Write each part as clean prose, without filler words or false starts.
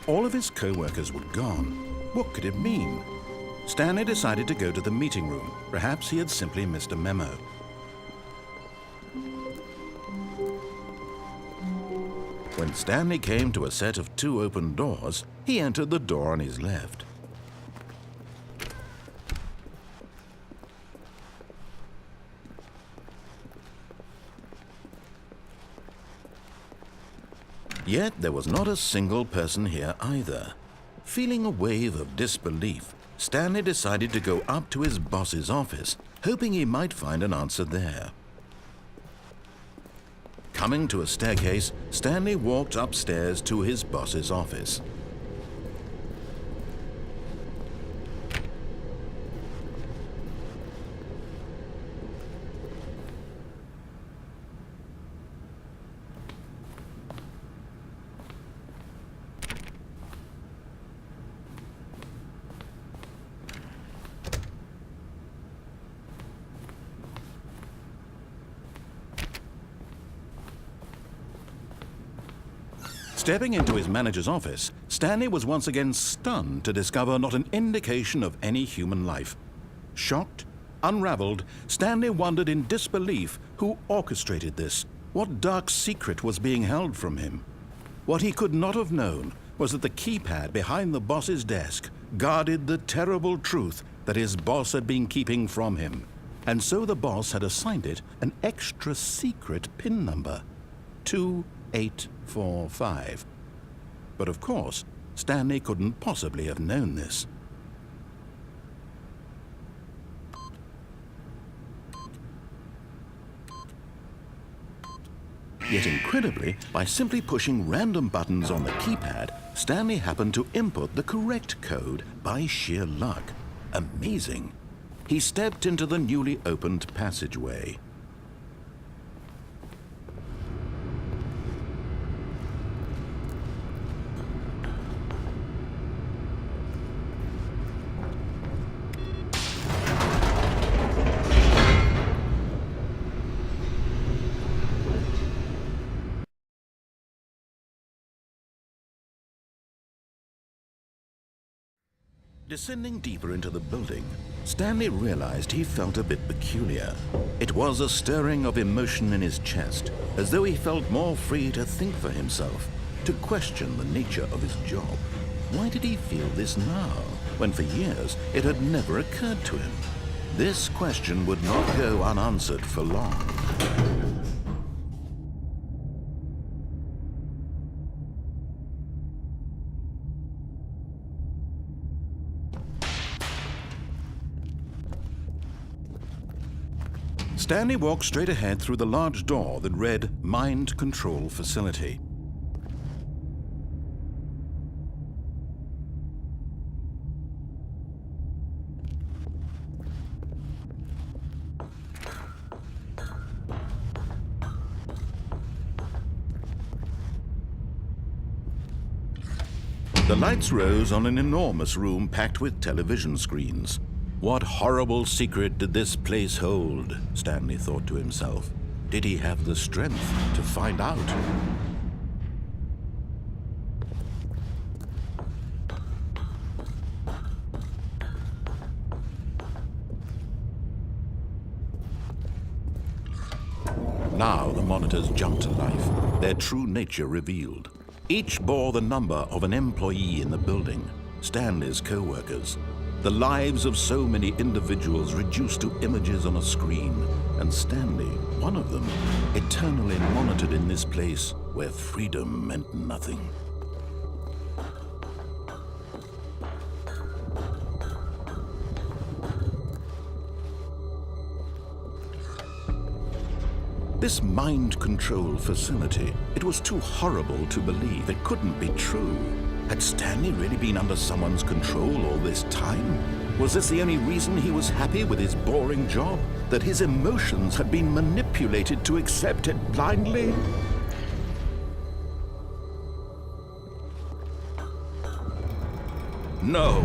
All of his co-workers were gone. What could it mean? Stanley decided to go to the meeting room. Perhaps he had simply missed a memo. When Stanley came to a set of 2 open doors, he entered the door on his left. Yet there was not a single person here either. Feeling a wave of disbelief, Stanley decided to go up to his boss's office, hoping he might find an answer there. Coming to a staircase, Stanley walked upstairs to his boss's office. Stepping into his manager's office, Stanley was once again stunned to discover not an indication of any human life. Shocked, unraveled, Stanley wondered in disbelief who orchestrated this, what dark secret was being held from him. What he could not have known was that the keypad behind the boss's desk guarded the terrible truth that his boss had been keeping from him. And so the boss had assigned it an extra secret PIN number, 2845. But of course, Stanley couldn't possibly have known this. Yet incredibly, by simply pushing random buttons on the keypad, Stanley happened to input the correct code by sheer luck. Amazing. He stepped into the newly opened passageway. Descending deeper into the building, Stanley realized he felt a bit peculiar. It was a stirring of emotion in his chest, as though he felt more free to think for himself, to question the nature of his job. Why did he feel this now, when for years it had never occurred to him? This question would not go unanswered for long. Stanley walked straight ahead through the large door that read Mind Control Facility. The lights rose on an enormous room packed with television screens. What horrible secret did this place hold? Stanley thought to himself. Did he have the strength to find out? Now the monitors jumped to life, their true nature revealed. Each bore the number of an employee in the building, Stanley's co-workers. The lives of so many individuals reduced to images on a screen, and Stanley, one of them, eternally monitored in this place where freedom meant nothing. This mind control facility, it was too horrible to believe. It couldn't be true. Had Stanley really been under someone's control all this time? Was this the only reason he was happy with his boring job? That his emotions had been manipulated to accept it blindly? No,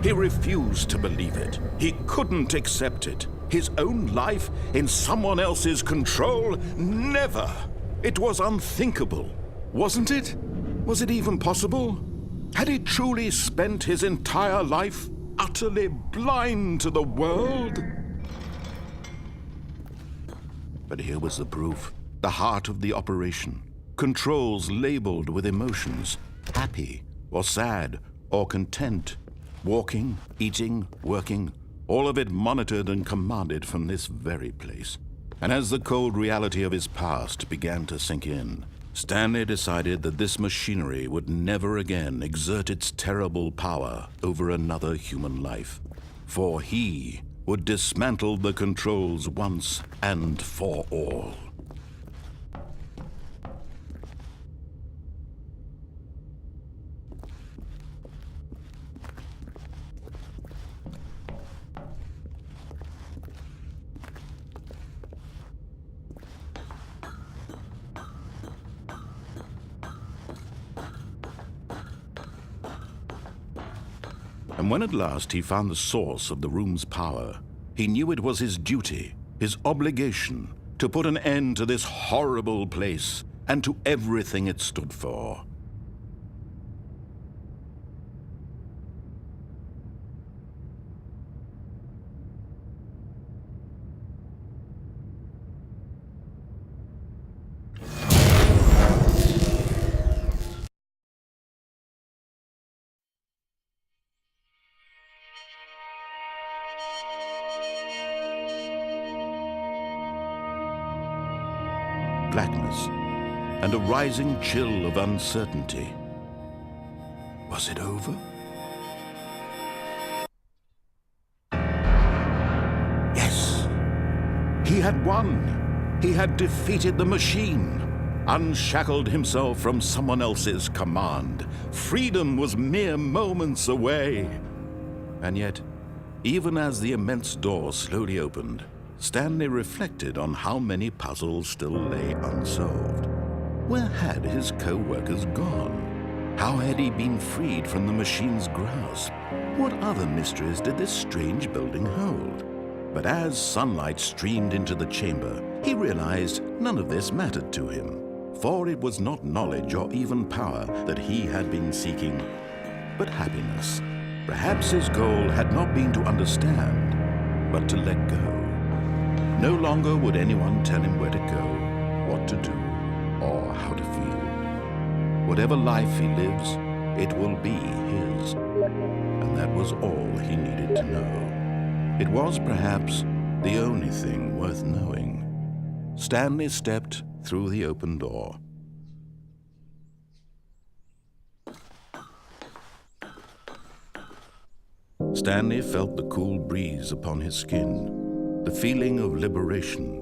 he refused to believe it. He couldn't accept it. His own life in someone else's control? Never! It was unthinkable, wasn't it? Was it even possible? Had he truly spent his entire life utterly blind to the world? But here was the proof, the heart of the operation. Controls labeled with emotions, happy or sad or content, walking, eating, working, all of it monitored and commanded from this very place. And as the cold reality of his past began to sink in, Stanley decided that this machinery would never again exert its terrible power over another human life, for he would dismantle the controls once and for all. And when at last he found the source of the room's power, he knew it was his duty, his obligation, to put an end to this horrible place and to everything it stood for. Blackness and a rising chill of uncertainty. Was it over? Yes! He had won! He had defeated the machine, unshackled himself from someone else's command. Freedom was mere moments away. And yet, even as the immense door slowly opened, Stanley reflected on how many puzzles still lay unsolved. Where had his co-workers gone? How had he been freed from the machine's grasp? What other mysteries did this strange building hold? But as sunlight streamed into the chamber, he realized none of this mattered to him, for it was not knowledge or even power that he had been seeking, but happiness. Perhaps his goal had not been to understand, but to let go. No longer would anyone tell him where to go, what to do, or how to feel. Whatever life he lives, it will be his. And that was all he needed to know. It was perhaps the only thing worth knowing. Stanley stepped through the open door. Stanley felt the cool breeze upon his skin, the feeling of liberation,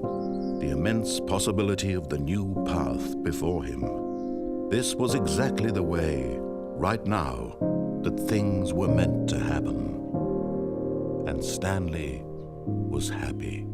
the immense possibility of the new path before him. This was exactly the way, right now, that things were meant to happen. And Stanley was happy.